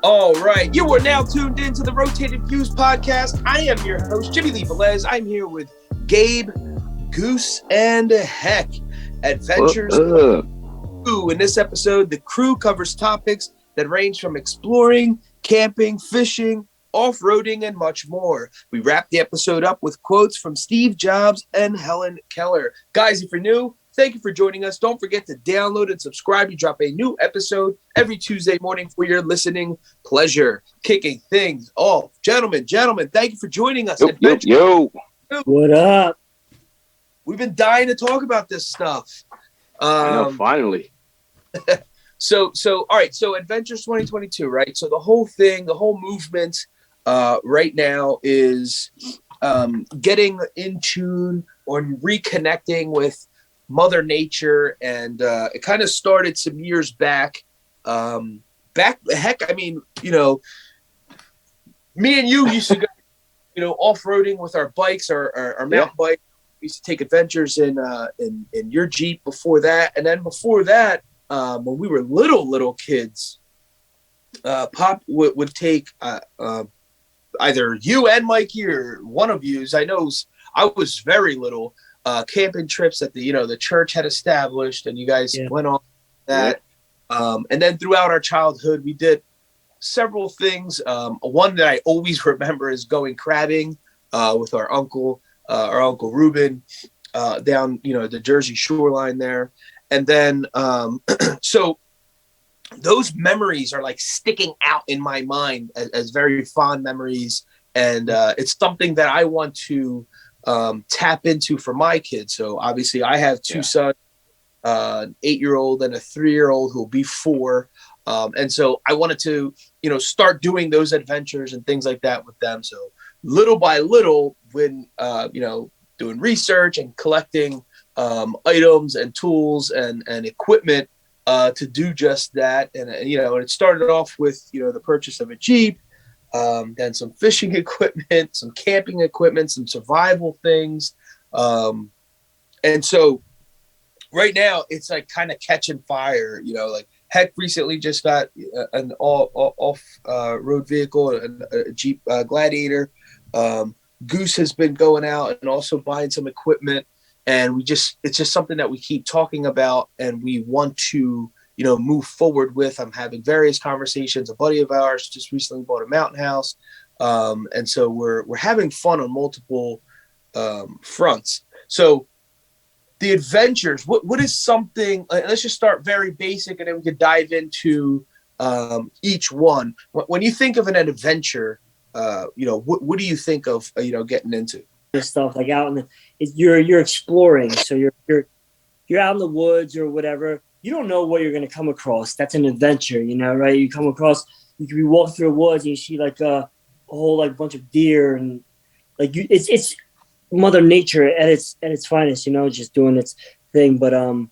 All right, you are now tuned into the Rotated Views podcast. I am your host, Jimmylee Velez. I'm here with Gabe, Goose, and Heck. Adventures. In this episode, the crew covers topics that range from exploring, camping, fishing, off-roading, and much more. We wrap the episode up with quotes from Steve Jobs and Helen Keller. Guys, if you're new, thank you for joining us. Don't forget to download and subscribe. We drop a new episode every Tuesday morning for your listening pleasure. Kicking things off. Gentlemen, thank you for joining us. Yo. What up? We've been dying to talk about this stuff. I know, finally. So, all right. So Adventures 2022, right? So the whole thing, the whole movement right now is getting in tune or reconnecting with Mother Nature, and it kind of started some years back. Heck, I mean, me and you used to go, off-roading with our bikes, our mountain bike. We used to take adventures in your Jeep before that, and then before that, when we were little kids, Pop would take either you and Mikey or one of yous. I know I was very little. Camping trips that the church had established, and you guys went on that. And then throughout our childhood, we did several things. One that I always remember is going crabbing with our Uncle Reuben down the Jersey shoreline there. And then so those memories are like sticking out in my mind as very fond memories, and it's something that I want to tap into for my kids. So obviously I have two sons, an 8-year-old and a 3-year-old who will be 4. And so I wanted to, start doing those adventures and things like that with them. So little by little, when, doing research and collecting items and tools and equipment to do just that. And, and it started off with, the purchase of a Jeep, then some fishing equipment, some camping equipment, some survival things. And so right now it's like kind of catching fire, like Heck recently just got an off road vehicle, a Jeep Gladiator. Goose has been going out and also buying some equipment, and it's just something that we keep talking about and we want to move forward with. I'm having various conversations. A buddy of ours just recently bought a mountain house. And so we're having fun on multiple fronts. So the adventures, what is something, let's just start very basic and then we can dive into each one. When you think of an adventure, what do you think of, getting into? Stuff like out in you're exploring. So you're out in the woods or whatever. You don't know what you're going to come across. That's an adventure, right? You come across, you could be walking through the woods and you see like a whole bunch of deer, and it's Mother Nature at its finest, just doing its thing. But an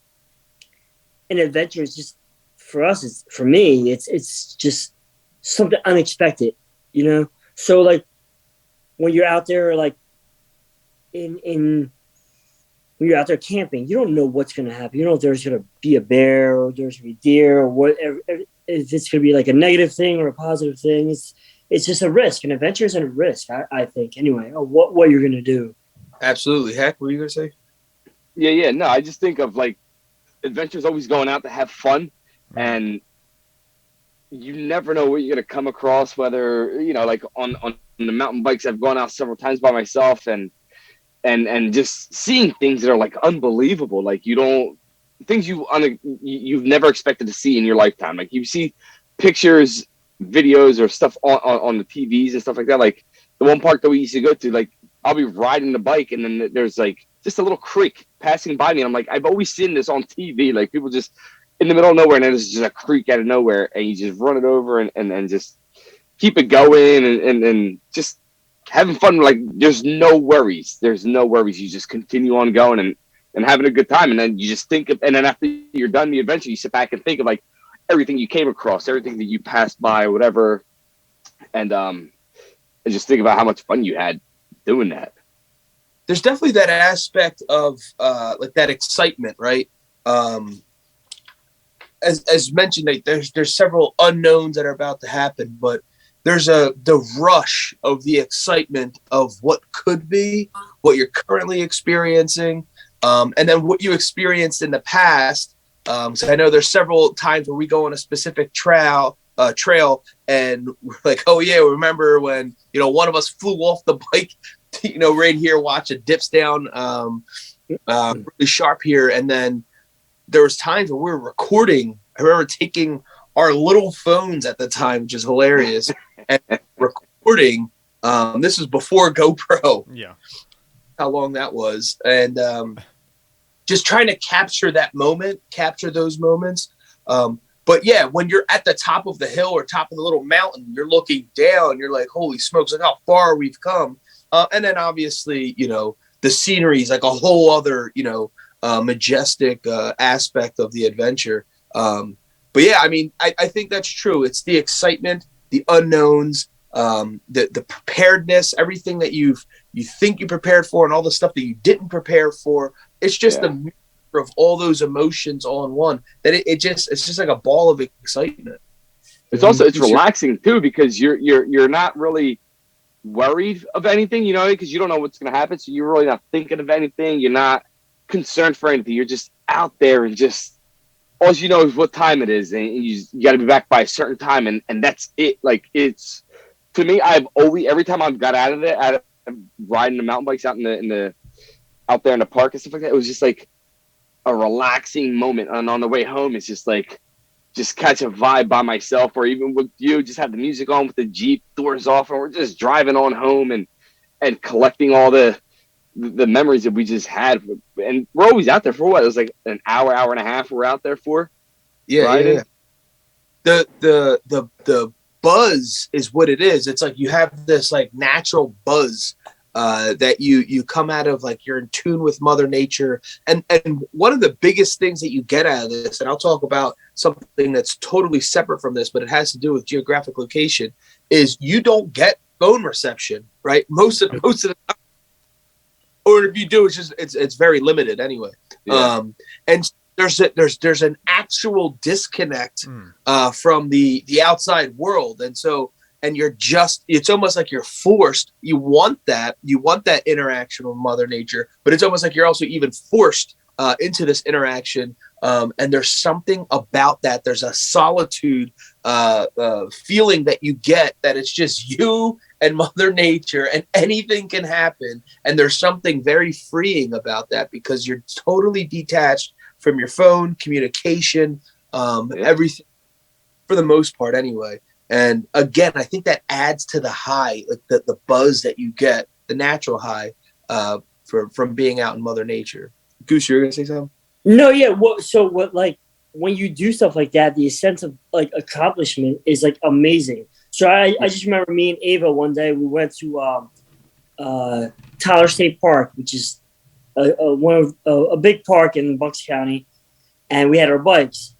adventure is just for us. For me, it's just something unexpected, So like when you're out there, like when you're out there camping, you don't know what's going to happen. You don't know if there's going to be a bear or there's going to be deer or whatever. If it's going to be like a negative thing or a positive thing, it's just a risk. An adventure is a risk, I think, anyway, of what you're going to do. Absolutely. Heck, what were you going to say? Yeah. No, I just think of like adventures always going out to have fun, and you never know what you're going to come across, whether, like on the mountain bikes, I've gone out several times by myself and just seeing things that are like unbelievable. Like things you've never expected to see in your lifetime. Like you see pictures, videos or stuff on the TVs and stuff like that. Like the one park that we used to go to, like I'll be riding the bike and then there's like just a little creek passing by me. And I'm like, I've always seen this on TV. Like people just in the middle of nowhere, and then there's just a creek out of nowhere and you just run it over and just keep it going and just having fun. Like there's no worries. You just continue on going and having a good time. And then you just think of, and then after you're done the adventure, you sit back and think of like everything you came across, everything that you passed by, whatever. And just think about how much fun you had doing that. there's definitely that aspect of like that excitement, right? As mentioned, like there's several unknowns that are about to happen, but there's the rush of the excitement of what could be, what you're currently experiencing, and then what you experienced in the past. So I know there's several times where we go on a specific trail, and we're like, oh yeah, remember when one of us flew off the bike, right here, watch it dips down really sharp here, and then there was times when we were recording. I remember taking our little phones at the time, which is hilarious, and recording. This was before GoPro. Yeah. How long that was. And just trying to capture those moments. But yeah, when you're at the top of the hill or top of the little mountain, you're looking down, you're like, holy smokes, look how far we've come. And then obviously, the scenery is like a whole other, majestic aspect of the adventure. But yeah, I mean, I think that's true. It's the excitement, the unknowns, the preparedness, everything that you think you prepared for, and all the stuff that you didn't prepare for. It's just the mixture of all those emotions all in one. That it's just like a ball of excitement. It's relaxing too, because you're not really worried of anything, because you don't know what's going to happen. So you're really not thinking of anything. You're not concerned for anything. You're just out there, and just all you know is what time it is, and you got to be back by a certain time, and that's it. Like, it's, to me, I've always, every time I've got out of riding the mountain bikes out out there in the park and stuff like that, it was just like a relaxing moment. And on the way home, it's just like, just catch a vibe by myself, or even with you, just have the music on with the Jeep doors off, and we're just driving on home and collecting all the memories that we just had. And we're always out there for what? It was like an hour and a half we're out there for. Yeah. The buzz is what it is. It's like you have this like natural buzz that you come out of, like you're in tune with Mother Nature. And one of the biggest things that you get out of this, and I'll talk about something that's totally separate from this, but it has to do with geographic location, is you don't get phone reception, right? Most of the time. Or if you do, it's very limited anyway. Yeah. And there's an actual disconnect from the outside world, and you're just, it's almost like you're forced. You want that interaction with Mother Nature, but it's almost like you're also even forced into this interaction. And there's something about that. There's a solitude feeling that you get, that it's just you and Mother Nature, and anything can happen. And there's something very freeing about that, because you're totally detached from your phone, communication, everything, for the most part anyway. And again, I think that adds to the high, like the buzz that you get, the natural high from being out in Mother Nature. Goose, you're going to say something? No, yeah. What, like, when you do stuff like that, the sense of like accomplishment is like amazing. So I just remember me and Ava one day, we went to Tyler State Park, which is a big park in Bucks County, and we had our bikes.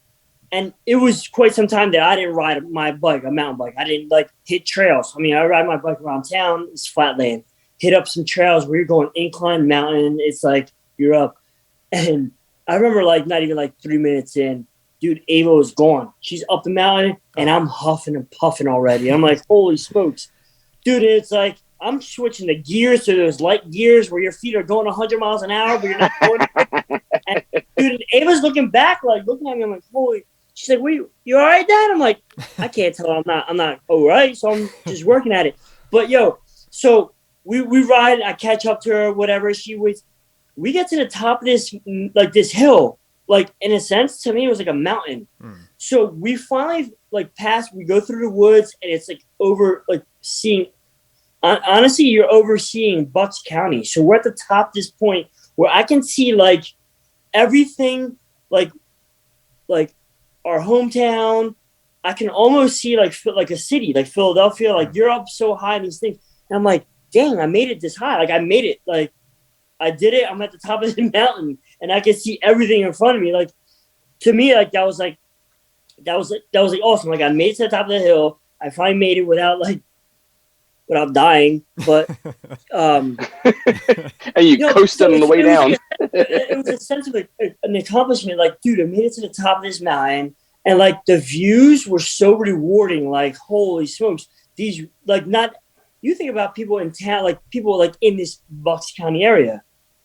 And it was quite some time that I didn't ride my bike, a mountain bike. I didn't like hit trails. I mean, I ride my bike around town. It's flat land. Hit up some trails where you're going incline mountain. It's like you're up. And I remember like not even like 3 minutes in, dude, Ava was gone. She's up the mountain, and I'm huffing and puffing already. I'm like, holy smokes. Dude, it's like I'm switching the gears to those light gears where your feet are going 100 miles an hour, but you're not going. And, dude, Ava's looking back, like looking at me. I'm like, holy. She's like, you all right, Dad? I'm like, I can't tell. I'm not all right. So I'm just working at it. But yo, so we ride. I catch up to her, whatever. We get to the top of this hill. Like, in a sense, to me, it was like a mountain. So we finally like pass. We go through the woods, and it's like seeing. Honestly, you're overseeing Bucks County. So we're at the top of this point where I can see like everything, like our hometown. I can almost see like a city, like Philadelphia. Like, you're up so high in these things. And I'm like, dang, I made it this high. Like, I made it. Like, I did it. I'm at the top of the mountain, and I can see everything in front of me. Like, to me, like that was awesome. Like, I made it to the top of the hill. I finally made it without like without dying. But and you coasted on the way down. It was a sense of an accomplishment. Like, dude, I made it to the top of this mountain, and like the views were so rewarding. Like, holy smokes, these like not. You think about people in town, like people like in this Bucks County area.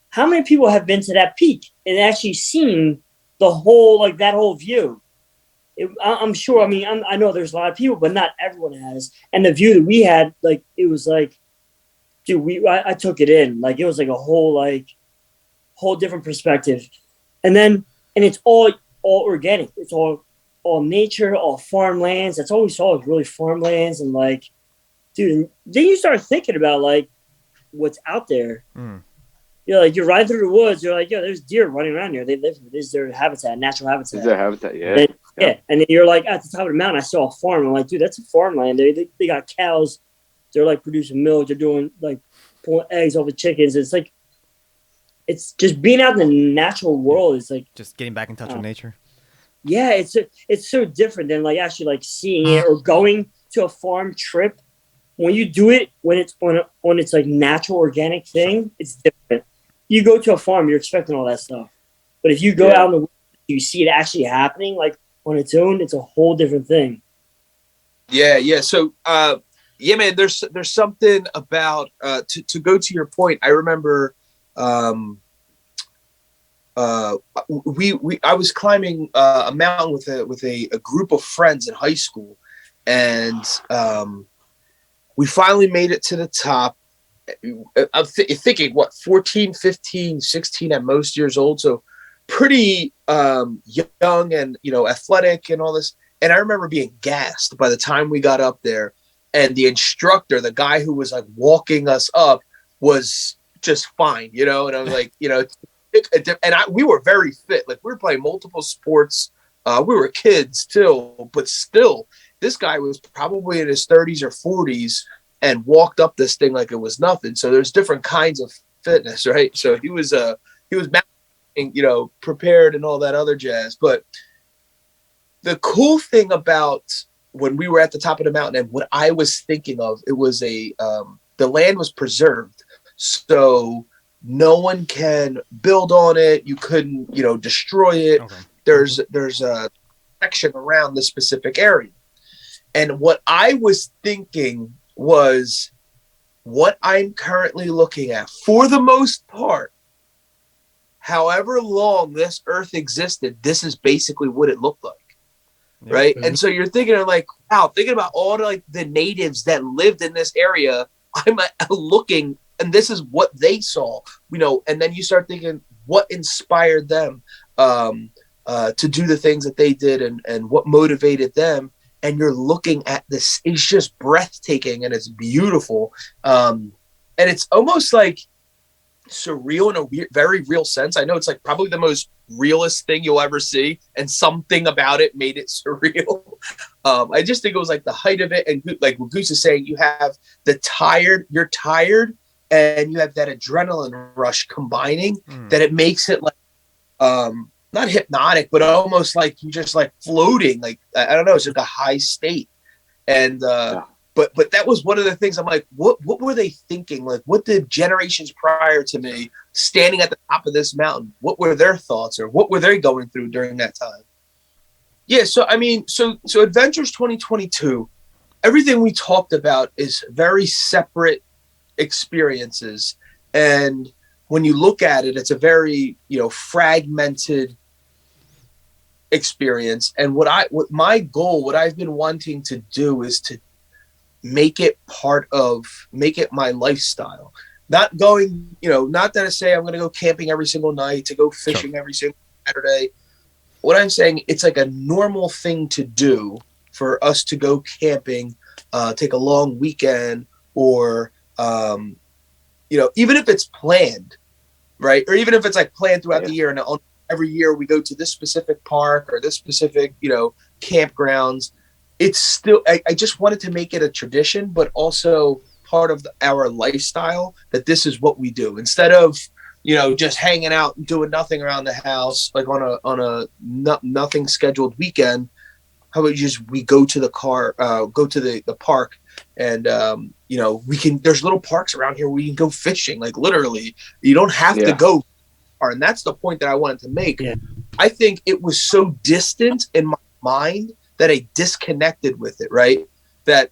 How many people have been to that peak and actually seen the whole, like that whole view? I'm sure. I mean, I know there's a lot of people, but not everyone has. And the view that we had, like, it was like, dude, I took it in. Like, it was like a whole different perspective. And it's all organic. It's all nature, all farmlands. That's all we saw was really farmlands. And like, dude, then you start thinking about like what's out there. You know, like you're riding through the woods. You're like, yo, there's deer running around here. They live here. This is their habitat, natural habitat. Is their habitat, yeah. Yeah. And then you're like at the top of the mountain. I saw a farm. I'm like, dude, that's a farmland. They got cows. They're like producing milk. They're doing like pulling eggs off the chickens. It's like, it's just being out in the natural world. Is like just getting back in touch with nature. Yeah, it's so different than like actually like seeing it or going to a farm trip. When you do it, when it's on its like natural organic thing, it's different. You go to a farm, you're expecting all that stuff. But if you go out in the woods, you see it actually happening like on its own, it's a whole different thing. Yeah. So, man, there's something about to go to your point. I remember, I was climbing a mountain with a group of friends in high school, and we finally made it to the top. I'm thinking, what, 14, 15, 16 at most years old. So pretty young and, athletic and all this. And I remember being gassed by the time we got up there. And the instructor, the guy who was like walking us up, was just fine, and I was like, we were very fit. Like, we were playing multiple sports. We were kids too, but still, this guy was probably in his 30s or 40s and walked up this thing like it was nothing. So there's different kinds of fitness, right? So he was prepared and all that other jazz. But the cool thing about when we were at the top of the mountain and what I was thinking of, it was the land was preserved. So no one can build on it. You couldn't, destroy it. Okay. There's a section around the specific area. And what I was thinking was what I'm currently looking at, for the most part, however long this earth existed, this is basically what it looked like. Yeah. Right. Mm-hmm. And so you're thinking of like, wow, thinking about all the natives that lived in this area, I'm looking, and this is what they saw, and then you start thinking what inspired them to do the things that they did and what motivated them. And you're looking at this, it's just breathtaking and it's beautiful. And it's almost like surreal in a very real sense. I know it's like probably the most realist thing you'll ever see, and something about it made it surreal. I just think it was like the height of it. And like what Goose is saying, you have you're tired and you have that adrenaline rush combining that it makes it like, not hypnotic, but almost like you just like floating. Like, I don't know, it's like a high state. And, but that was one of the things I'm like, what were they thinking? Like, what did generations prior to me standing at the top of this mountain, what were their thoughts, or what were they going through during that time? Yeah. So, I mean, so Adventures 2022, everything we talked about is very separate experiences. And when you look at it, it's a very, fragmented experience. And what my goal, what I've been wanting to do is to make it my lifestyle. Not going, not that I say I'm going to go camping every single night, to go fishing every single Saturday. What I'm saying, it's like a normal thing to do for us to go camping, take a long weekend, or, even if it's planned, right? Or even if it's like planned throughout the year, and every year we go to this specific park or this specific, campgrounds. It's still, I just wanted to make it a tradition, but also part of our lifestyle, that this is what we do. Instead of, just hanging out and doing nothing around the house, like on a nothing scheduled weekend, how about we go to the park And there's little parks around here where you can go fishing. Like literally, you don't have to go far. And that's the point that I wanted to make. Yeah. I think it was so distant in my mind that I disconnected with it. Right. That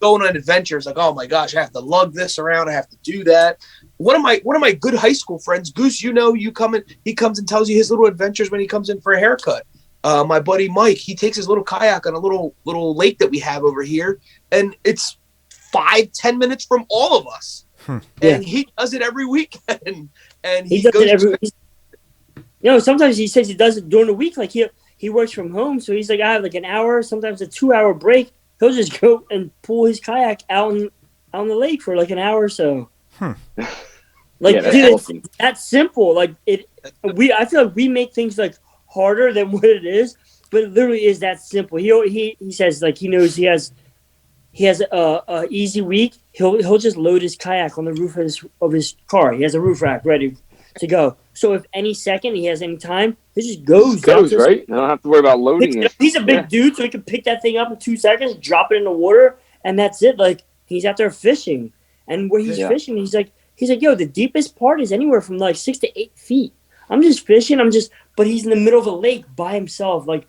going on adventures, like, oh my gosh, I have to lug this around. I have to do that. One of my good high school friends, Goose, he comes and tells you his little adventures when he comes in for a haircut. My buddy Mike, he takes his little kayak on a little lake that we have over here, and it's 5-10 minutes from all of us. And he does it every weekend. And he does it every. Sometimes he says he does it during the week. Like he works from home, so he's like, I have like an hour, sometimes a 2-hour break. He'll just go and pull his kayak out on the lake for like an hour or so. Like, dude, awesome. It's that simple. Like I feel like we make things like harder than what it is, but it literally is that simple. He says like he knows he has a easy week. He'll just load his kayak on the roof of his car. He has a roof rack ready to go. So if any second he has any time, he just goes right? I don't have to worry about loading it. He's a big dude, so he can pick that thing up in 2 seconds, drop it in the water, and that's it. Like he's out there fishing, and where he's fishing, he's like, yo, the deepest part is anywhere from like 6 to 8 feet. I'm just fishing. But he's in the middle of a lake by himself. Like,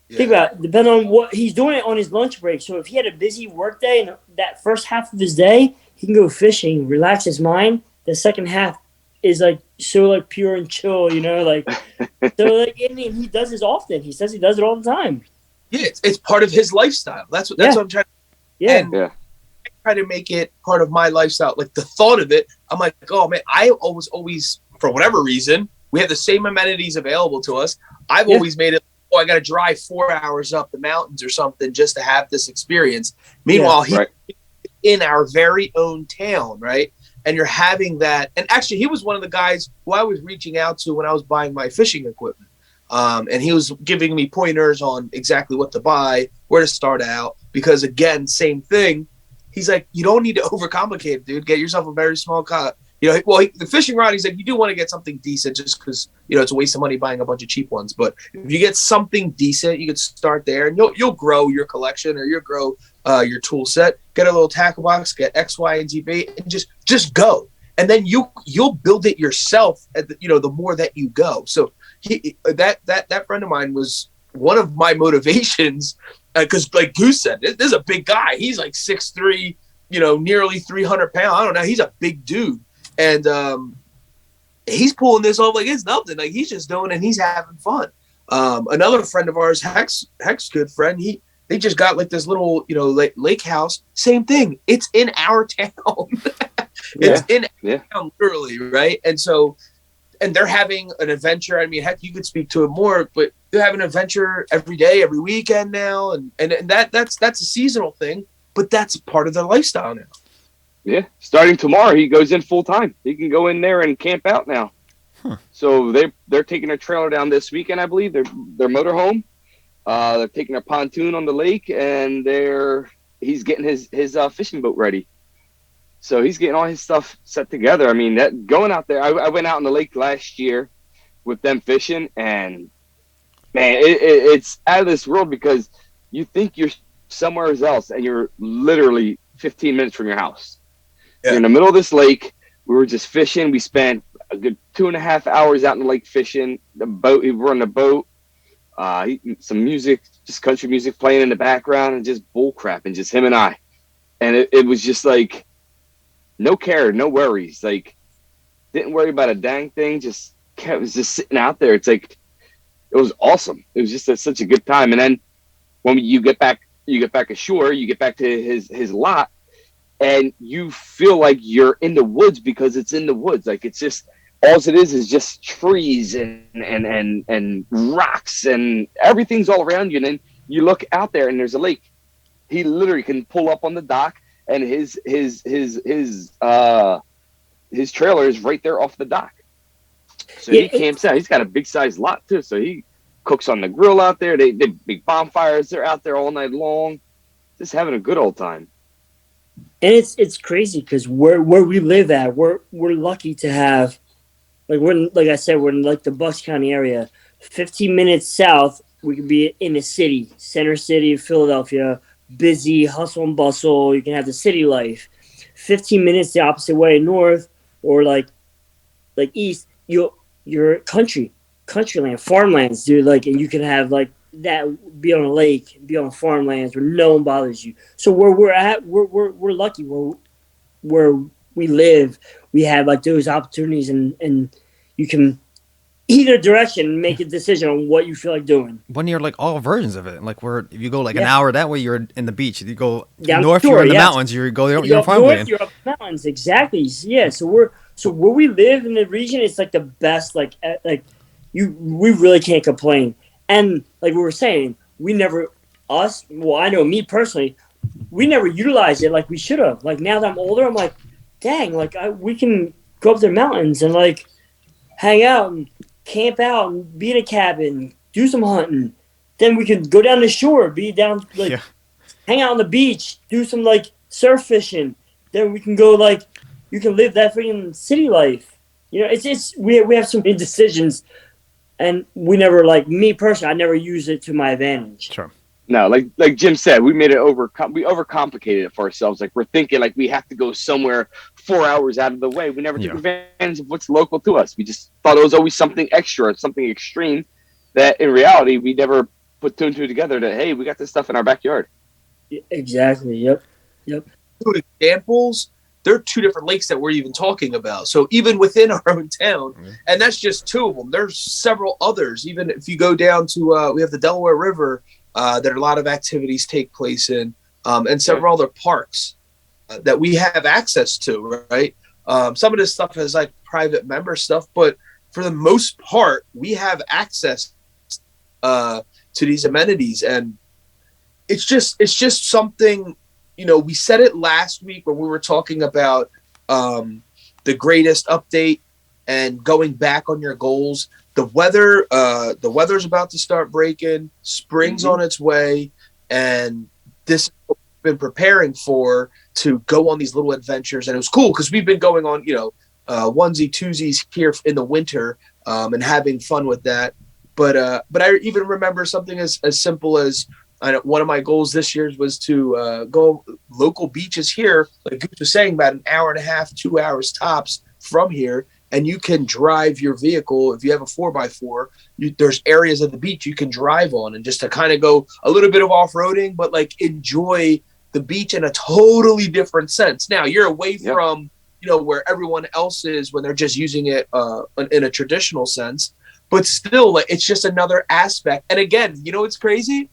think about it. Depending on what he's doing it on his lunch break. So if he had a busy work day and that first half of his day, he can go fishing, relax his mind. The second half is like so like pure and chill, like so like I mean, he does this often. He says he does it all the time. Yeah, it's part of his lifestyle. That's what I'm trying to I try to make it part of my lifestyle. Like the thought of it, I'm like, oh man, I always for whatever reason, we have the same amenities available to us. I've always made it, I got to drive 4 hours up the mountains or something just to have this experience. Meanwhile, he's in our very own town, right? And you're having that. And actually, he was one of the guys who I was reaching out to when I was buying my fishing equipment. And he was giving me pointers on exactly what to buy, where to start out. Because, again, same thing. He's like, you don't need to overcomplicate it, dude. Get yourself a very small cut. The fishing rod, he's like, you do want to get something decent just because, it's a waste of money buying a bunch of cheap ones. But if you get something decent, you can start there and you'll grow your collection or you'll grow your tool set. Get a little tackle box, get X, Y, and Z bait, and just go. And then you'll build it yourself at the more that you go. So that friend of mine was one of my motivations because like Goose said, this is a big guy. He's like 6'3", nearly 300 pounds. I don't know. He's a big dude. And he's pulling this off like it's nothing. Like he's just doing it and he's having fun. Another friend of ours, Hex, good friend, they just got like this little, lake house. Same thing. It's in our town. It's in our town, literally, right? And so, and they're having an adventure. I mean, heck, you could speak to it more, but they're having an adventure every day, every weekend now, and that's a seasonal thing, but that's part of their lifestyle now. Yeah, starting tomorrow, he goes in full time. He can go in there and camp out now. So they're taking a trailer down this weekend, I believe. Their motorhome. They're taking a pontoon on the lake, and he's getting his fishing boat ready. So he's getting all his stuff set together. I mean, that going out there, I went out on the lake last year with them fishing, and man, it's out of this world because you think you're somewhere else, and you're literally 15 minutes from your house. You're in the middle of this lake. We were just fishing. We spent a good 2.5 hours out in the lake fishing. We were on the boat. Some music, just country music playing in the background, and just bull crap, and just him and I. And it was just like no care, no worries. Like didn't worry about a dang thing. Was just sitting out there. It's like it was awesome. It was just such a good time. And then when you get back ashore, you get back to his lot. And you feel like you're in the woods because it's in the woods. Like it's just all it is just trees and rocks and everything's all around you. And then you look out there and there's a lake. He literally can pull up on the dock and his trailer is right there off the dock. So he camps out. He's got a big sized lot too. So he cooks on the grill out there. They big bonfires. They're out there all night long, just having a good old time. And it's crazy because where we live at, we're lucky to have, like I said, we're in like the Bucks County area. 15 minutes south, we could be in the city, center city of Philadelphia, busy hustle and bustle. You can have the city life. 15 minutes the opposite way north, or like east, your countryland, farmlands, dude. Like, and you can have like that, be on a lake, be on farmlands where no one bothers you. So where we're at, we're lucky. Where we live, we have like those opportunities, and you can either direction make a decision on what you feel like doing. When you're like all versions of it, like if you go like an hour that way, you're in the beach. If you go Down north, shore, you're in the mountains. You're on north, farmland. you're up the mountains, exactly. Yeah, so where we live in the region, it's like the best. Like we really can't complain. And like we were saying, we never I know me personally, we never utilized it like we should have. Like now that I'm older, I'm like, dang, like we can go up the mountains and like hang out and camp out and be in a cabin, do some hunting. Then we could go down the shore, be down like hang out on the beach, do some like surf fishing. Then we can go like you can live that freaking city life. You know, it's we have so many decisions, and we never, like me personally, I never use it to my advantage. Sure. No, like Jim said, we made it we overcomplicated it for ourselves. Like we're thinking like we have to go somewhere 4 hours out of the way. We never took advantage of what's local to us. We just thought it was always something extra, something extreme, that in reality we never put two and two together that, hey, we got this stuff in our backyard. Exactly. Yep. Two examples. There are two different lakes that we're even talking about. So even within our own town, and that's just two of them. There's several others. Even if you go down to, we have the Delaware River, that a lot of activities take place in, and several other parks that we have access to, right? Some of this stuff is like private member stuff, but for the most part, we have access to these amenities. And it's just something, you know, we said it last week when we were talking about the greatest update and going back on your goals. The weather's about to start breaking. Spring's on its way, and this is what we've been preparing for, to go on these little adventures. And it was cool because we've been going on, you know, onesie twosies here in the winter, and having fun with that. But I even remember something as simple as, one of my goals this year was to go local beaches here, like Goose was saying, about an hour and a half, 2 hours tops from here. And you can drive your vehicle. If you have a 4x4, there's areas of the beach you can drive on, and just to kind of go a little bit of off-roading, but like enjoy the beach in a totally different sense. Now you're away from, you know, where everyone else is when they're just using it in a traditional sense, but still, like, it's just another aspect. And again, you know, it's crazy.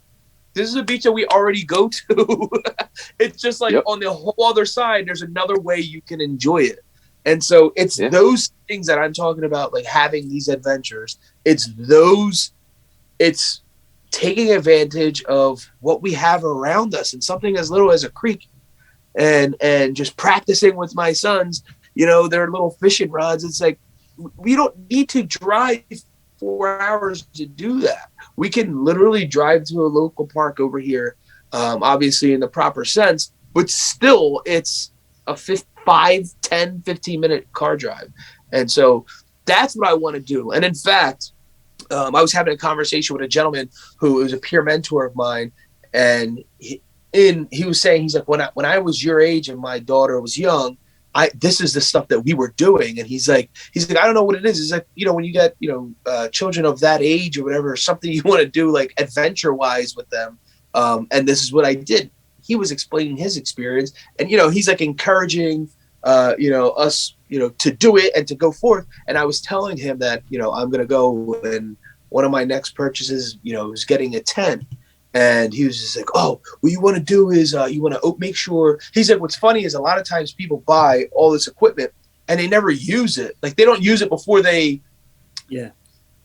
This is a beach that we already go to. It's just like on the whole other side, there's another way you can enjoy it. And so it's those things that I'm talking about, like having these adventures. It's taking advantage of what we have around us, and something as little as a creek, and just practicing with my sons, you know, their little fishing rods. It's like, we don't need to drive 4 hours to do that. We can literally drive to a local park over here, obviously in the proper sense, but still it's a 5, 10, 15-minute car drive. And so that's what I want to do. And in fact, I was having a conversation with a gentleman who is a peer mentor of mine, and he was saying, he's like, when I was your age and my daughter was young, this is the stuff that we were doing. And he's like, I don't know what it is. He's like, you know, when you get, you know, children of that age or whatever, something you want to do like adventure wise with them. And this is what I did. He was explaining his experience, and, you know, he's like encouraging, you know, us, you know, to do it and to go forth. And I was telling him that, you know, I'm going to go, and one of my next purchases, you know, is getting a tent. And he was just like, oh, what you want to do is you want to make sure. He's like, what's funny is a lot of times people buy all this equipment and they never use it. Like, they don't use it before they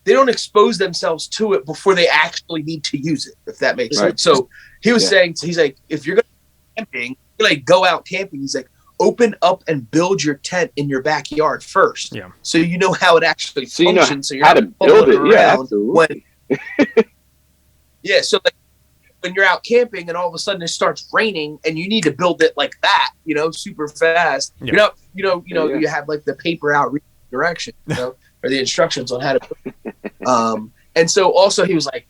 don't expose themselves to it before they actually need to use it, if that makes sense. So he was saying, he's like, if you're going to camping, like go out camping, he's like, open up and build your tent in your backyard first. Yeah. So you know how it actually functions. So you're how to build it. Yeah, absolutely. So like when you're out camping and all of a sudden it starts raining and you need to build it like that, you know, super fast. Yeah. You have like the paper out direction, you know, or the instructions on how to. And so also he was like,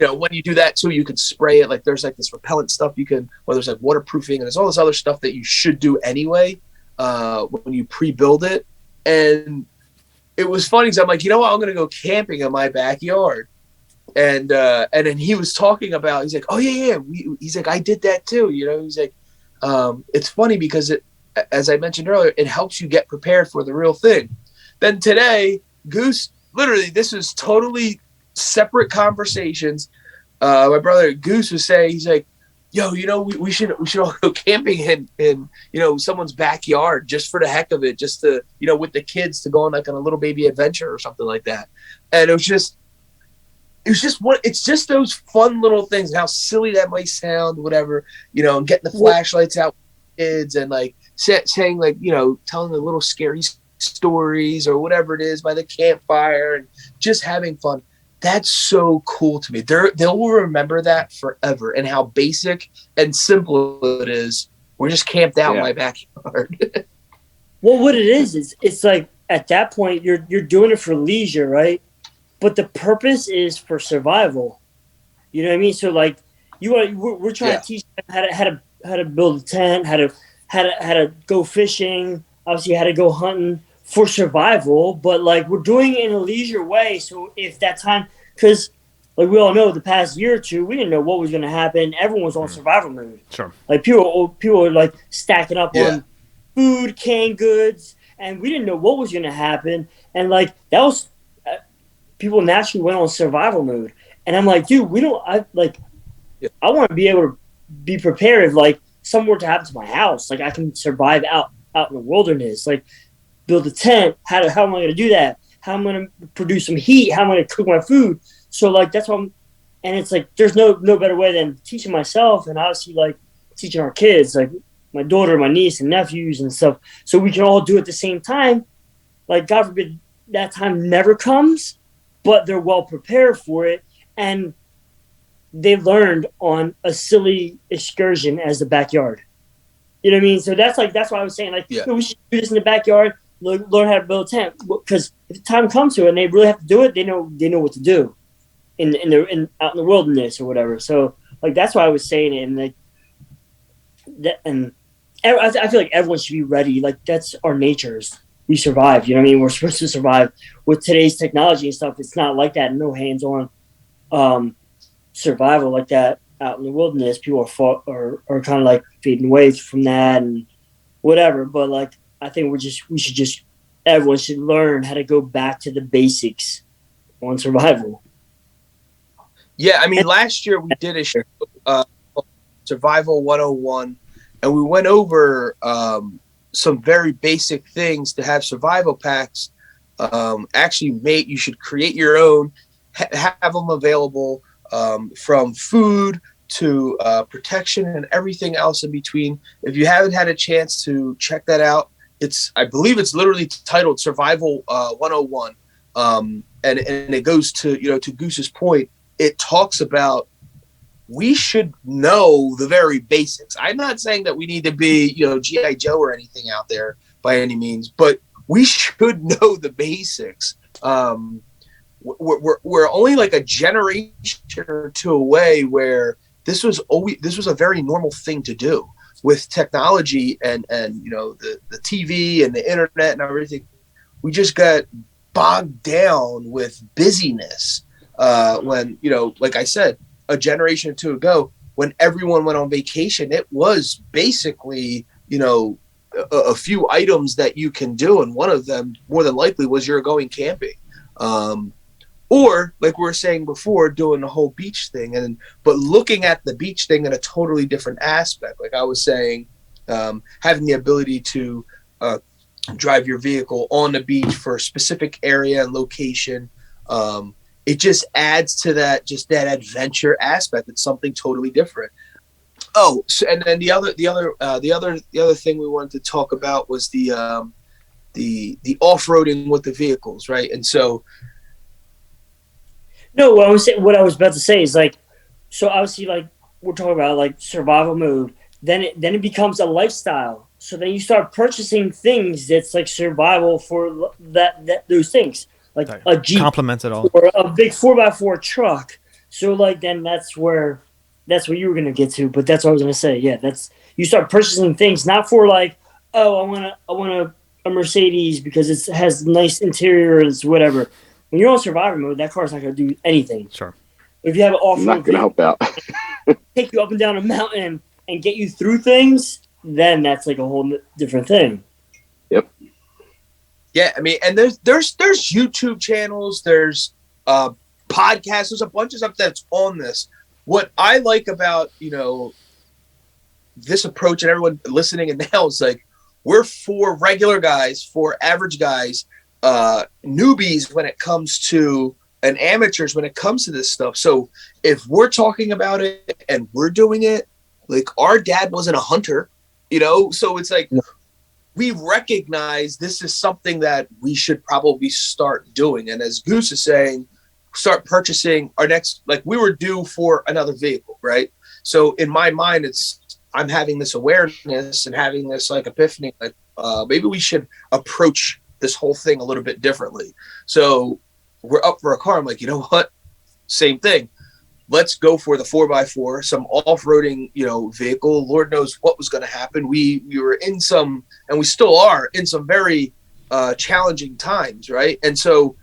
when you do that too, you can spray it. Like there's like this repellent stuff you can, where there's like waterproofing and there's all this other stuff that you should do anyway when you pre-build it. And it was funny because I'm like, you know what, I'm gonna go camping in my backyard. And then he was talking about, he's like, oh yeah, he's like, I did that too. He's like, it's funny because as I mentioned earlier, it helps you get prepared for the real thing. Then today, Goose, literally, this is totally separate conversations. My brother Goose was saying, he's like, yo, we should all go camping in someone's backyard just for the heck of it, just to, with the kids, to go on like on a little baby adventure or something like that. And it's just those fun little things, how silly that might sound, whatever, and getting the flashlights out with kids and like saying like, telling the little scary stories or whatever it is by the campfire and just having fun. That's so cool to me. They'll remember that forever, and how basic and simple it is. We're just camped out in my backyard. Well, what it is it's like at that point you're doing it for leisure, right? But the purpose is for survival. You know what I mean? So like we're trying to teach them how to build a tent, how to go fishing, obviously how to go hunting for survival. But like we're doing it in a leisure way. So if that time, because like we all know, the past year or two, we didn't know what was going to happen. Everyone was on survival mode. Sure. Like people were like stacking up on food, canned goods, and we didn't know what was going to happen. And like that was. People naturally went on survival mode, and I'm like, dude, I want to be able to be prepared if like something were to happen to my house. Like I can survive out in the wilderness. Like build a tent. How am I going to do that? How am I going to produce some heat? How am I going to cook my food? So like that's what and it's like there's no better way than teaching myself and obviously like teaching our kids, like my daughter, my niece, and nephews and stuff. So we can all do it at the same time. Like God forbid that time never comes. But they're well prepared for it, and they learned on a silly excursion as the backyard. You know what I mean? So that's why I was saying we should do this in the backyard, learn how to build a tent. Because if the time comes to it and they really have to do it, they know what to do out in the wilderness or whatever. So like that's why I was saying it, and like that, and I feel like everyone should be ready. Like that's our natures. We survive, you know what I mean? We're supposed to survive. With today's technology and stuff, it's not like that. No hands-on survival like that out in the wilderness. People are kind of like fading away from that and whatever. But like, I think everyone should learn how to go back to the basics on survival. Yeah, I mean, last year we did a show, Survival 101, and we went over some very basic things to have survival packs. You should create your own, have them available, from food to protection and everything else in between. If you haven't had a chance to check that out, I believe it's literally titled Survival 101. And it goes to Goose's point. It talks about we should know the very basics. I'm not saying that we need to be, G.I. Joe or anything out there by any means, but we should know the basics. We're only like a generation or two away where this was a very normal thing to do with technology and the TV and the internet and everything. We just got bogged down with busyness when, like I said, a generation or two ago, when everyone went on vacation, it was basically, a few items that you can do. And one of them, more than likely, was you're going camping. Or, like we were saying before, doing the whole beach thing. But looking at the beach thing in a totally different aspect. Like I was saying, having the ability to drive your vehicle on the beach for a specific area and location. It just adds to that adventure aspect. It's something totally different. Oh, so, and then the other thing we wanted to talk about was the off-roading with the vehicles, right? And so, no, what I was about to say is like, so obviously like we're talking about like survival mode. Then it becomes a lifestyle. So then you start purchasing things that's like survival for those things. Like a Jeep, complements it all, or a big 4x4 truck So like then that's where you were gonna get to, but that's what I was gonna say. Yeah, that's you start purchasing things not for like, oh, I want a Mercedes because it has nice interior and it's whatever. When you're on survivor mode, that car's not gonna do anything. Sure. If you have an off Not road gonna vehicle, help out. take you up and down a mountain and get you through things, then that's like a whole different thing. Yep. Yeah, I mean, and there's YouTube channels, there's podcasts, there's a bunch of stuff that's on this. What I like about, this approach and everyone listening and now is like, we're for regular guys, for average guys, newbies when it comes to, and amateurs when it comes to this stuff. So if we're talking about it and we're doing it, like our dad wasn't a hunter, so it's like, we recognize this is something that we should probably start doing. And as Goose is saying, start purchasing our next, like we were due for another vehicle, right? So in my mind, I'm having this awareness and having this like epiphany, like maybe we should approach this whole thing a little bit differently. So we're up for a car. I'm like, you know what? Same thing. Let's go for the 4x4, some off-roading, vehicle. Lord knows what was going to happen. We were in some, and we still are in some very challenging times, right? And so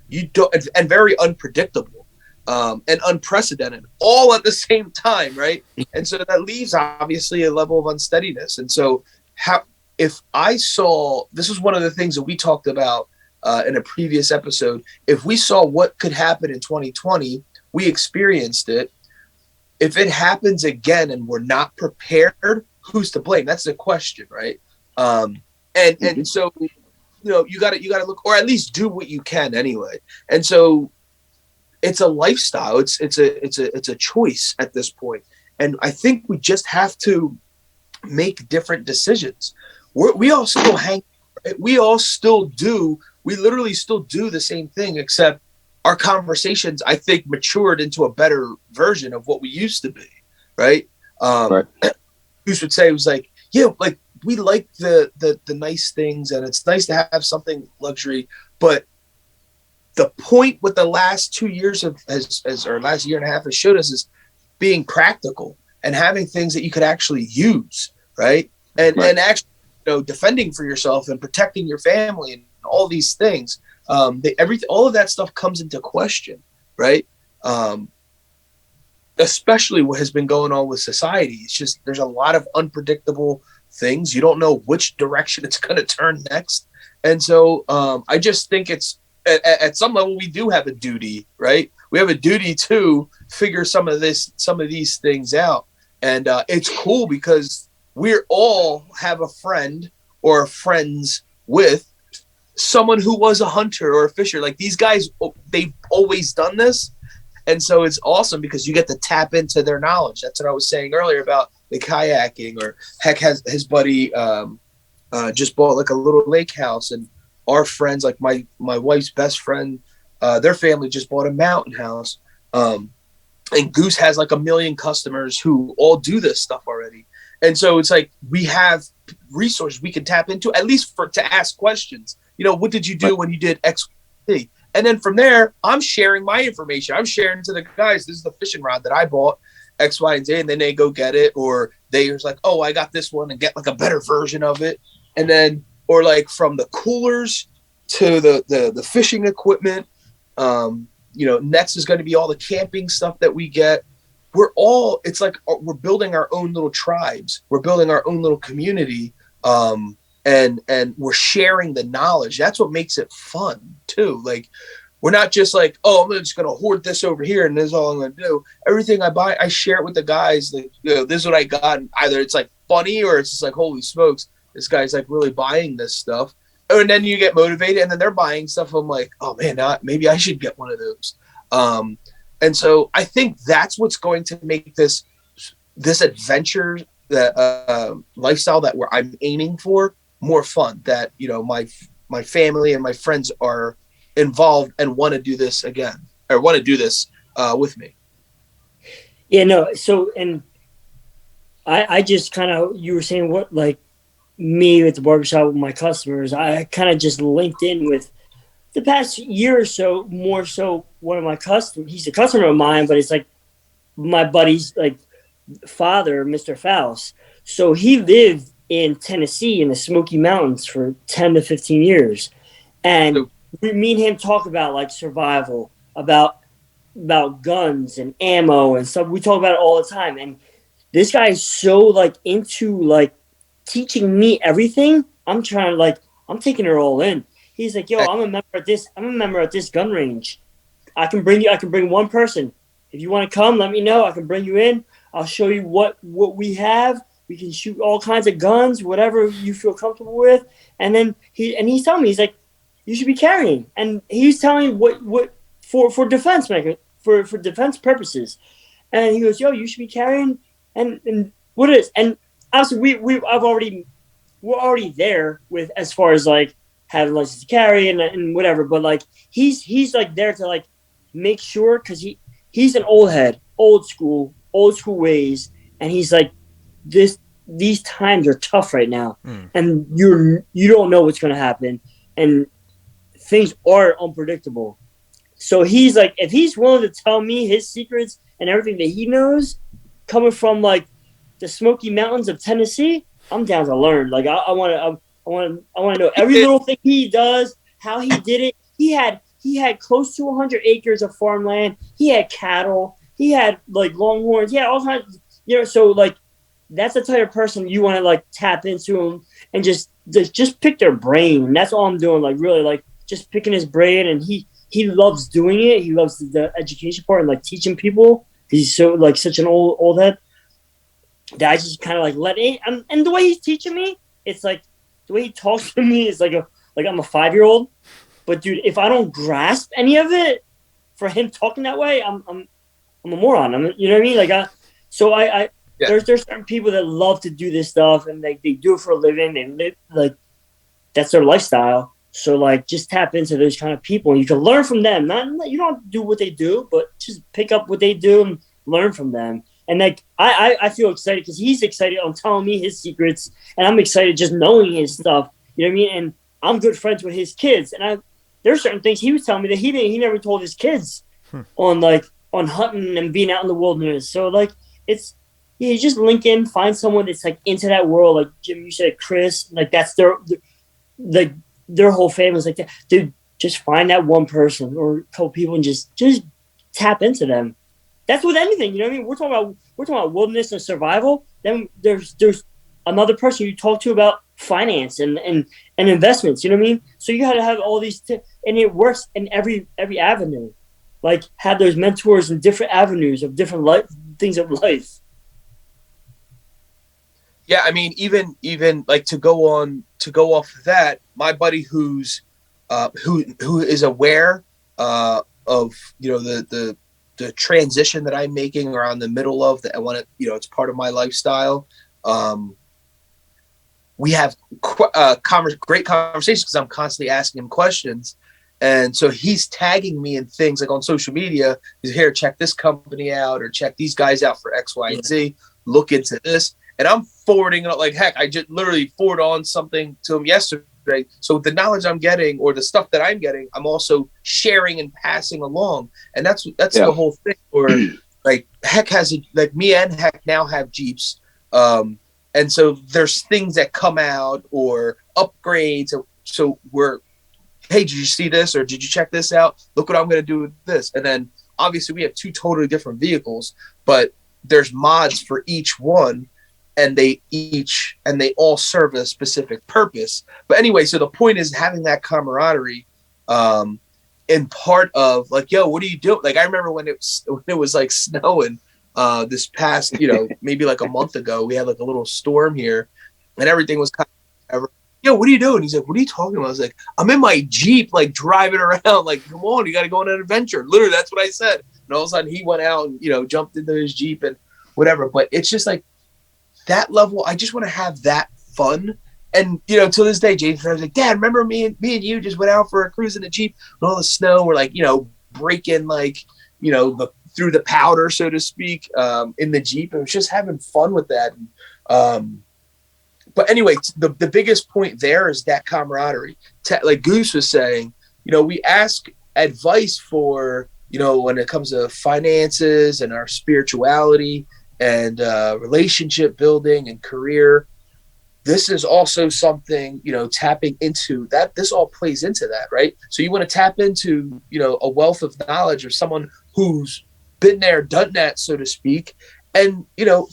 and very unpredictable and unprecedented, all at the same time, right? And so that leaves obviously a level of unsteadiness. And so if I saw, this was one of the things that we talked about in a previous episode, if we saw what could happen in 2020, we experienced it. If it happens again and we're not prepared, who's to blame? That's the question, right? And so, you got to look, or at least do what you can anyway. And so, it's a lifestyle. It's a choice at this point. And I think we just have to make different decisions. We all still hang. We all still do. We literally still do the same thing, except our conversations, I think, matured into a better version of what we used to be, right? Right. Goose would say, it was like, yeah, like we like the nice things, and it's nice to have something luxury. But the point with the last 2 years or last year and a half has showed us is being practical and having things that you could actually use, right? And actually, defending for yourself and protecting your family and all these things. All of that stuff comes into question, right? Especially what has been going on with society. It's just, there's a lot of unpredictable things. You don't know which direction it's going to turn next. And so I just think it's at some level, we do have a duty, right? We have a duty to figure some of these things out. And it's cool because we all have a friend or friends with someone who was a hunter or a fisher. Like these guys, they've always done this. And so it's awesome because you get to tap into their knowledge. That's what I was saying earlier about the kayaking, or heck, has his buddy just bought like a little lake house, and our friends, like my wife's best friend, their family just bought a mountain house. And Goose has like 1 million customers who all do this stuff already. And so it's like we have resources we can tap into, at least to ask questions. What did you do when you did X, Y, and then from there, I'm sharing my information. I'm sharing to the guys, this is the fishing rod that I bought, X, Y, and Z, and then they go get it, or they was like, oh, I got this one, and get like a better version of it. And then, or like from the coolers to the fishing equipment, next is going to be all the camping stuff that we get. It's like we're building our own little tribes. We're building our own little community. And we're sharing the knowledge. That's what makes it fun too. Like we're not just like, oh, I'm just going to hoard this over here and this is all I'm going to do. Everything I buy, I share it with the guys. Like, this is what I got. And either it's like funny or it's just like, holy smokes, this guy's like really buying this stuff. And then you get motivated and then they're buying stuff. I'm like, oh man, maybe I should get one of those. And so I think that's what's going to make this adventure, that lifestyle that I'm aiming for, more fun. That my family and my friends are involved and want to do this again, or want to do this with me. Yeah, no. So, and I just kind of, you were saying what, like me at the barbershop with my customers, I kind of just linked in with the past year or so, more so one of my customers. He's a customer of mine, but it's like my buddy's like father, Mr. Faust. So he lived in Tennessee in the Smoky Mountains for 10 to 15 years. And me and him talk about like survival, about guns and ammo and stuff. We talk about it all the time. And this guy is so like into like teaching me everything. I'm trying to like, I'm taking it all in. He's like, yo, I'm a member at this gun range. I can bring one person. If you want to come, let me know. I can bring you in. I'll show you what we have. We can shoot all kinds of guns, whatever you feel comfortable with. And then he's telling me, he's like, you should be carrying. And he's telling me what for defense for defense purposes. And he goes, yo, you should be carrying. And what it is. And obviously we're already there with as far as like having license to carry and whatever. But like he's like there to like make sure, because he's an old head, old school ways, and he's like, these times are tough right now, and you don't know what's going to happen, and things are unpredictable. So he's like, if he's willing to tell me his secrets and everything that he knows, coming from like the Smoky Mountains of Tennessee, I'm down to learn. Like I want to know every little thing he does, how he did it. He had close to 100 acres of farmland. He had cattle. He had like longhorns. He had all kinds, so like that's the type of person you want to like tap into him and just pick their brain. That's all I'm doing. Like really like just picking his brain, and he loves doing it. He loves the education part and like teaching people. He's so like such an old head that I just kind of like let in. And the way he's teaching me, it's like the way he talks to me is like I'm a 5-year-old. But dude, if I don't grasp any of it, for him talking that way, I'm a moron. You know what I mean? Like there's certain people that love to do this stuff, and they do it for a living. They live like that's their lifestyle. So like just tap into those kind of people, and you can learn from them. You don't do what they do, but just pick up what they do and learn from them. And like I feel excited because he's excited on telling me his secrets, and I'm excited just knowing his stuff. You know what I mean? And I'm good friends with his kids, and there's certain things he was telling me that he never told his kids on hunting and being out in the wilderness. So like you just link in, find someone that's like into that world. Like Jim, you said Chris, like that's their whole family's like that. Dude, just find that one person or a couple people and just tap into them. That's with anything, you know what I mean? We're talking about wilderness and survival. Then there's another person you talk to about finance and investments, you know what I mean? So you got to have all these and it works in every avenue. Like have those mentors in different avenues of different things of life. Yeah, I mean, even like to go off of that, my buddy who is aware of the transition that I'm making around the middle of that I want to, it's part of my lifestyle. We have great conversations because I'm constantly asking him questions. And so he's tagging me in things like on social media. He's here, check this company out or check these guys out for X, Y, and Z. Look into this. And I'm forwarding it like heck. I just literally forwarded on something to him yesterday. So the knowledge I'm getting or the stuff that I'm getting, I'm also sharing and passing along. And that's the whole thing. Or like Heck like me and Heck now have Jeeps. And so there's things that come out or upgrades. So we're, hey, did you see this? Or did you check this out? Look what I'm going to do with this. And then obviously we have 2 totally different vehicles, but there's mods for each one. And they all serve a specific purpose. But anyway, so the point is having that camaraderie in part of like, yo, what are you doing? Like I remember when it was like snowing this past, maybe like a month ago, we had like a little storm here and everything was kind of, yo, what are you doing? He's like, what are you talking about? I was like, I'm in my Jeep, like driving around, like, come on, you got to go on an adventure. Literally, that's what I said. And all of a sudden he went out and, jumped into his Jeep and whatever. But it's just like, that level, I just want to have that fun. And, to this day, Jason was like, Dad, remember me and you just went out for a cruise in a Jeep and all the snow. We're like, breaking like, through the powder, so to speak, in the Jeep. And it was just having fun with that. But anyway, the biggest point there is that camaraderie. Like Goose was saying, we ask advice for when it comes to finances and our spirituality and relationship building and career. This is also something, tapping into that. This all plays into that, right? So you want to tap into, a wealth of knowledge or someone who's been there, done that, so to speak. And,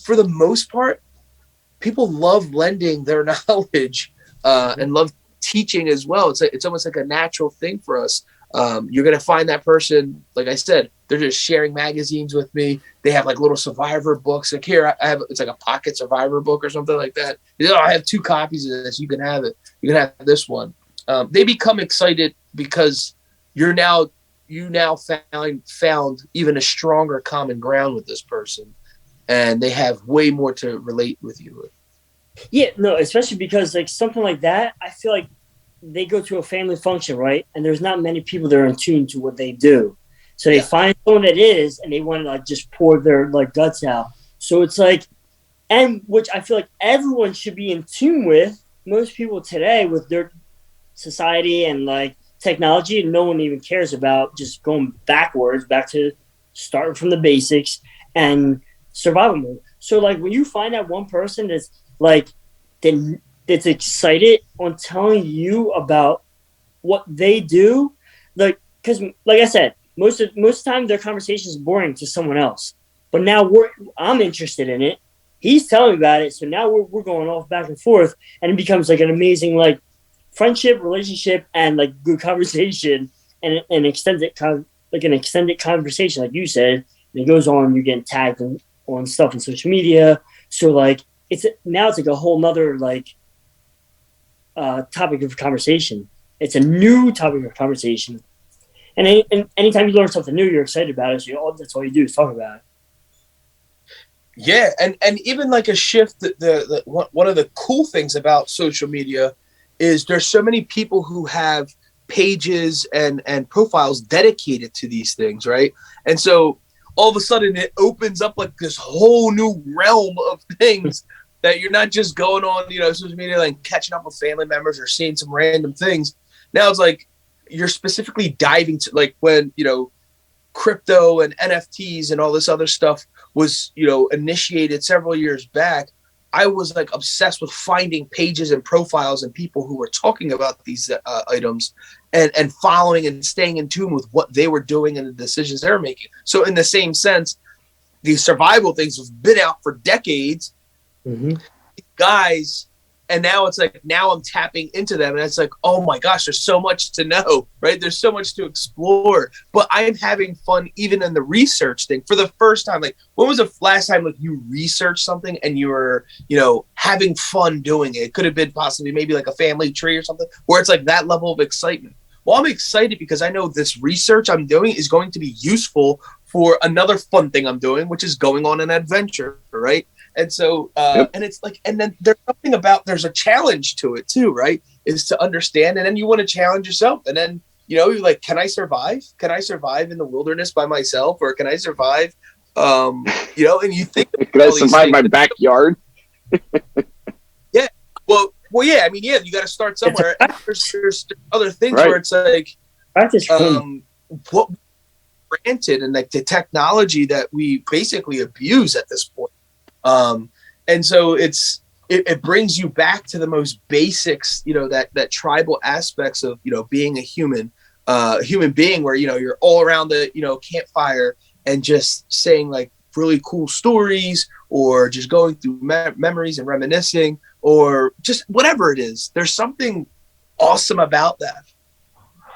for the most part, people love lending their knowledge and love teaching as well. It's almost like a natural thing for us. You're going to find that person, like I said, they're just sharing magazines with me. They have like little survivor books. Like here, I have, it's like a pocket survivor book or something like that. I have 2 copies of this. You can have it. You can have this one. They become excited because you now found even a stronger common ground with this person, and they have way more to relate with you with. Yeah, no, especially because like something like that, I feel like they go to a family function, right? And there's not many people that are in tune to what they do. So they find someone that is, and they want to like just pour their like guts out. So it's like, and which I feel like everyone should be in tune with. Most people today with their society and like technology, no one even cares about just going backwards, back to starting from the basics and survival mode. So like when you find that one person that's like, that's excited on telling you about what they do, like, because like I said, most of the time their conversation is boring to someone else, but now I'm interested in it. He's telling me about it, so now we're going off back and forth, and it becomes like an amazing like friendship, relationship, and like good conversation, and an extended conversation, like you said. And it goes on. You're getting tagged on stuff on social media, so like it's like a whole nother like topic of conversation. It's a new topic of conversation, and anytime you learn something new, you're excited about it. So that's all you do is talk about it. Yeah, and even like a shift. One of the cool things about social media is there's so many people who have pages and profiles dedicated to these things, right? And so all of a sudden it opens up like this whole new realm of things that you're not just going on, social media, like catching up with family members or seeing some random things. Now it's like you're specifically diving to like when, crypto and NFTs and all this other stuff was, initiated several years back. I was like obsessed with finding pages and profiles and people who were talking about these items and following and staying in tune with what they were doing and the decisions they were making. So in the same sense, these survival things have been out for decades. Mm-hmm. Guys, and now it's like, now I'm tapping into them, and it's like, oh my gosh, there's so much to know, right? There's so much to explore, but I'm having fun even in the research thing for the first time. Like, when was the last time like you researched something and you were, having fun doing it? It could have been possibly maybe like a family tree or something where it's like that level of excitement. Well, I'm excited because I know this research I'm doing is going to be useful for another fun thing I'm doing, which is going on an adventure, right? And so, and it's like, and then there's something about, there's a challenge to it too, right? Is to understand. And then you want to challenge yourself. And then, you're like, can I survive? Can I survive in the wilderness by myself? Or can I survive, and you think, can I survive my backyard? Yeah. Well, yeah. I mean, yeah, you got to start somewhere. There's other things where it's like, what granted, and like the technology that we basically abuse at this point. And so it brings you back to the most basics, that tribal aspects of, being a human being where, you're all around the, campfire and just saying like really cool stories or just going through memories and reminiscing or just whatever it is. There's something awesome about that.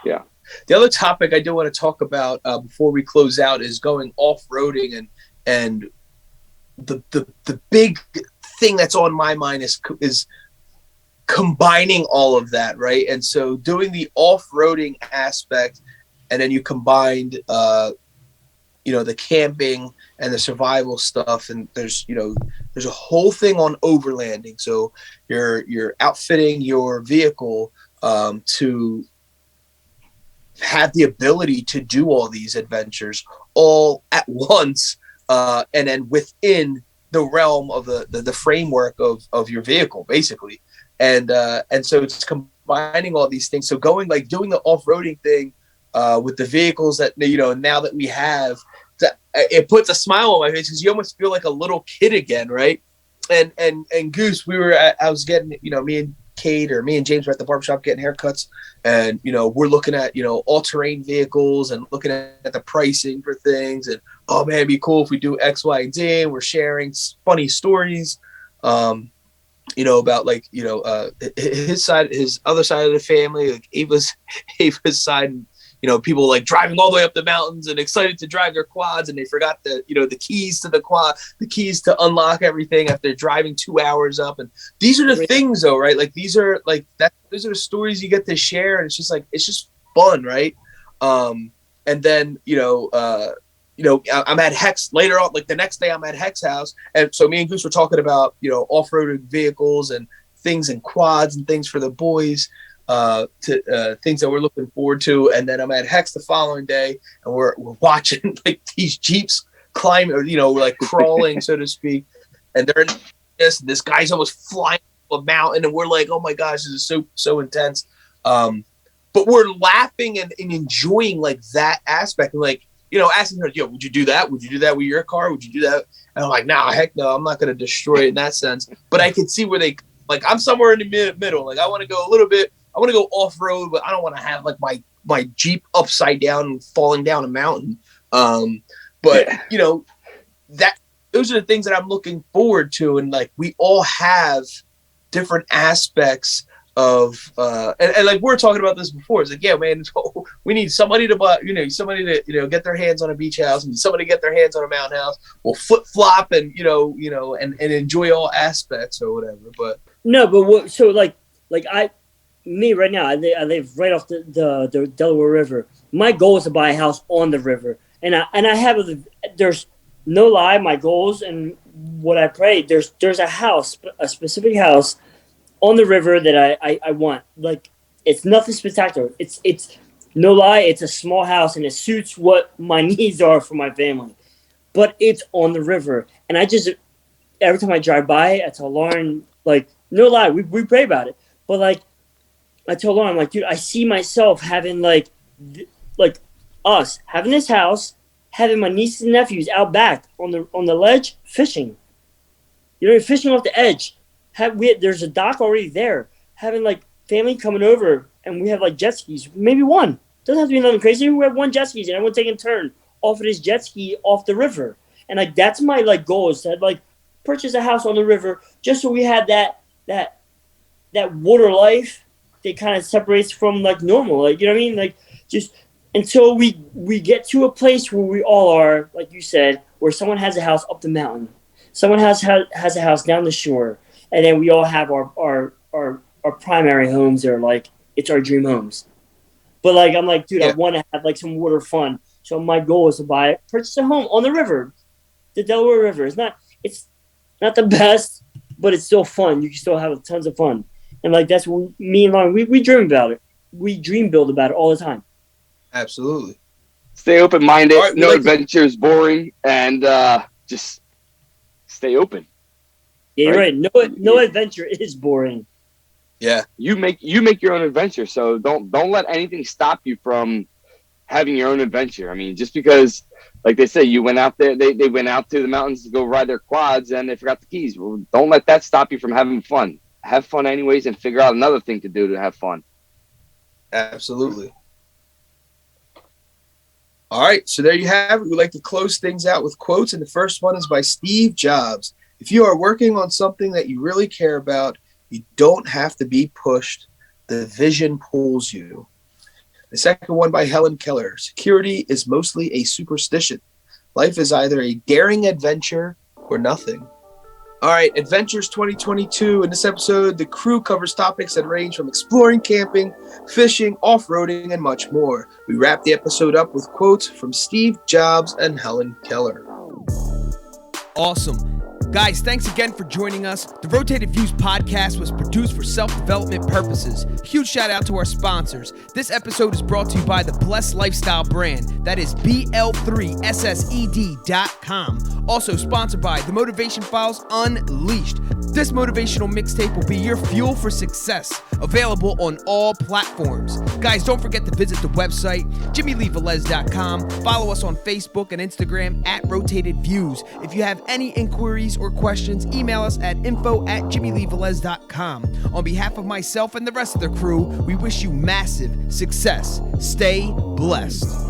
Yeah. The other topic I do want to talk about before we close out is going off-roading and the big thing that's on my mind is combining all of that, right? And so doing the off-roading aspect, and then you combined, the camping and the survival stuff, and there's a whole thing on overlanding. So you're outfitting your vehicle to have the ability to do all these adventures all at once. And then within the realm of the framework of your vehicle, basically. And so it's combining all these things. So doing the off-roading thing with the vehicles that, now that we have, it puts a smile on my face because you almost feel like a little kid again, right? And Goose, I was getting, me and Kate or me and James were at the barbershop getting haircuts, and we're looking at all-terrain vehicles and looking at the pricing for things, and oh man, it'd be cool if we do X, Y, and Z. And we're sharing funny stories, about his other side of the family, like Ava's side, and people like driving all the way up the mountains and excited to drive their quads, and they forgot the keys to the quad, the keys to unlock everything after driving 2 hours up. And these are the things, though, right? Like these are like that. Those are the stories you get to share, and it's just fun, right? And then I'm at Hex later on. Like the next day, I'm at Hex house, and so me and Goose were talking about off-roading vehicles and things and quads and things for the boys. To things that we're looking forward to, and then I'm at Hex the following day, and we're watching like these Jeeps climb, or like crawling, so to speak, and they're in this guy's almost flying up a mountain, and we're like, oh my gosh, this is so intense. But we're laughing and enjoying like that aspect, and like asking her, would you do that? Would you do that with your car? Would you do that? And I'm like, nah, heck no, I'm not gonna destroy it in that sense. But I could see where they like, I'm somewhere in the middle. Like I want to go a little bit. I want to go off-road, but I don't want to have like my Jeep upside down and falling down a mountain. But those are the things that I'm looking forward to. And like, we all have different aspects of, and like we're talking about this before. It's like, yeah, man, we need somebody to buy, somebody to, get their hands on a beach house, and somebody to get their hands on a mountain house. We'll flip flop and, and enjoy all aspects or whatever. But no, but so like me right now, I live right off the Delaware River. My goal is to buy a house on the river, and I have there's no lie, my goals and what I pray. There's a specific house on the river that I want. Like it's nothing spectacular. It's no lie. It's a small house, and it suits what my needs are for my family, but it's on the river. And I just every time I drive by, I tell Lauren, like, no lie, we pray about it, but like. I told Lauren, I'm like, dude, I see myself having like us having this house, having my nieces and nephews out back on the ledge fishing. Fishing off the edge. There's a dock already there. Having like family coming over, and we have like jet skis. Maybe one. Doesn't have to be nothing crazy. We have one jet skis, and everyone taking a turn off of this jet ski off the river. And like that's my like goal, is to like purchase a house on the river, just so we have that water life. It kind of separates from like normal, like, you know what I mean? Like just until we get to a place where we all are, like you said, where someone has a house up the mountain, someone has a house down the shore, and then we all have our primary homes that are like, it's our dream homes. But like, I'm like, dude, I want to have like some water fun. So my goal is to purchase a home on the river, the Delaware River. It's not the best, but it's still fun. You can still have tons of fun. And like that's what me and Lauren, we dream about it. We dream build about it all the time. Absolutely. Stay open-minded. Right, no adventure is boring, and just stay open. Yeah, you're right. No adventure is boring. Yeah, you make your own adventure. So don't let anything stop you from having your own adventure. I mean, just because, like they say, you went out there, they went out to the mountains to go ride their quads, and they forgot the keys. Well, don't let that stop you from having fun. Have fun anyways, and figure out another thing to do to have fun. Absolutely. All right, so there you have it. We like to close things out with quotes, and the first one is by Steve Jobs. If you are working on something that you really care about, you don't have to be pushed. The vision pulls you. The second one by Helen Keller. Security is mostly a superstition. Life is either a daring adventure or nothing. All right, Adventures 2022. In this episode, the crew covers topics that range from exploring, camping, fishing, off-roading, and much more. We wrap the episode up with quotes from Steve Jobs and Helen Keller. Awesome. Guys, thanks again for joining us. The Rotated Views podcast was produced for self-development purposes. Huge shout out to our sponsors. This episode is brought to you by the Blessed Lifestyle brand. That is BL3SSED.com. Also sponsored by The Motivation Files Unleashed. This motivational mixtape will be your fuel for success. Available on all platforms. Guys, don't forget to visit the website, JimmyleeVelez.com. Follow us on Facebook and Instagram at Rotated Views. If you have any inquiries or questions, email us at info@JimmyleeVelez.com. On behalf of myself and the rest of the crew, we wish you massive success. Stay blessed.